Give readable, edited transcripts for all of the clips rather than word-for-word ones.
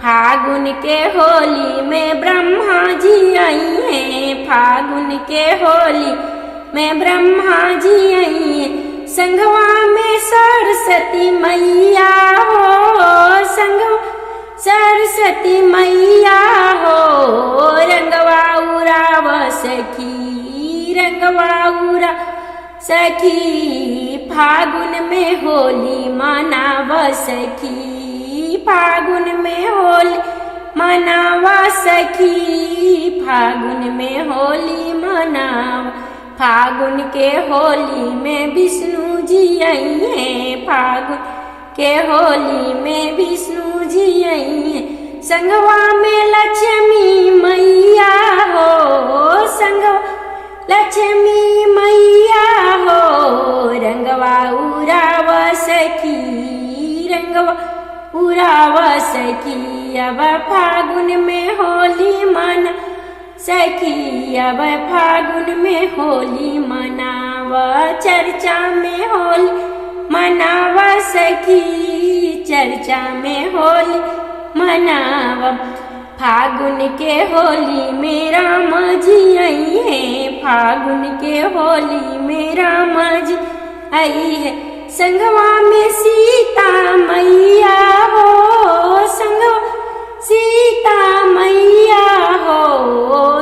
फागुन के होली में ब्रह्मा जी आई हैं। फागुन के होली में ब्रह्मा जी आई हैं। संगवा में सरस्वती मैया हो, संगवा सरस्वती मैया हो। रंगवा उराव सखी, रंगवा उरा सखी। फागुन में होली मनाव सखी, फागुन में होली मनावा सखी। फागुन में होली मनावा, फागुन के होली में विष्णु जी आई हैं। फागुन के होली में विष्णु जी आई हैं। संगवा में लक्ष्मी मैया हो, संगवा लक्ष्मी मैया हो। रंगवा उराव सखी, रंगवा उराव सखी। अब फागुन में होली मना सखी, अब फागुन में होली मनाव। चर्चा में होली मनाव सखी, चर्चा में होली मनाव। फागुन के होली में राम जी आई हैं। फागुन के होली में राम जी आई है। संगवा में सीता मैया हो, संगवा सीता मैया हो।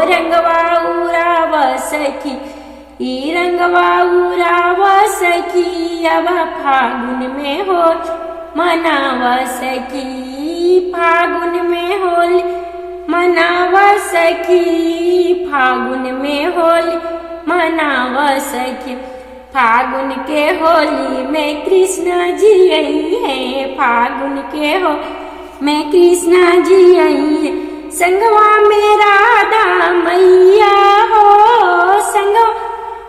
रंगवा उराव सखी, ई रंगवा उराव सखी। अब फागुन में होली मनाव सखी, फागुन में होली मनाव सखी। फागुन में होली मनाव सखी। फागुन के होली में कृष्ण जी आई हैं। फागुन के हो में कृष्ण जी आई हैं। संगवा में राधा मैया हो, संगवा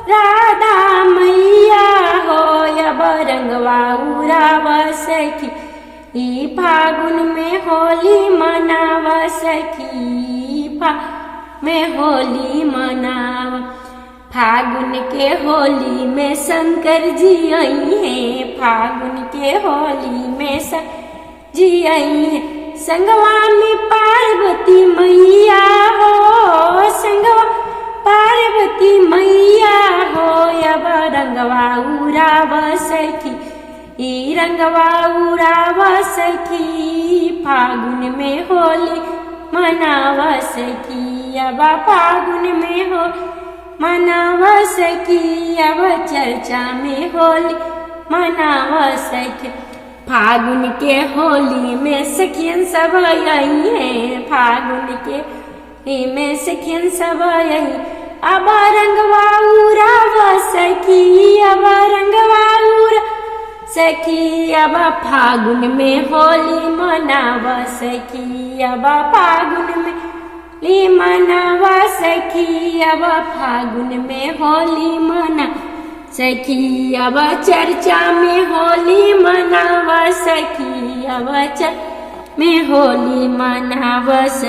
राधा मैया हो। अब रंगवा उराव सखी, ई फागुन में होली मनाव सखी। में होली मनाव। फागुन के होली में शंकर जी आई हैं। फागुन के होली में शंकर जी आई हैं। संगवा में पार्वती मैया हो, संगवा पार्वती मैया हो। अब रंगवा उराव सखी, ई रंगवा उराव सखी। फागुन में होली मनाव सखी, अब फागुन में हो मनाव सखी। अब चर्चा में होली मनाव सखी। फागुन के होली में सखियन सब आई हैं। फागुन के में सखियन सब आई। अब रंगवा उराव सखी, अब रंगवा उराव सखी। अब फागुन में होली मनाव सखी, अब फागुन में होली मनाव सखी। अब फागुन में होली मना सखी। अब चर्चा में होली मनाव सखी, अब चर्चा में होली मनाव सखी।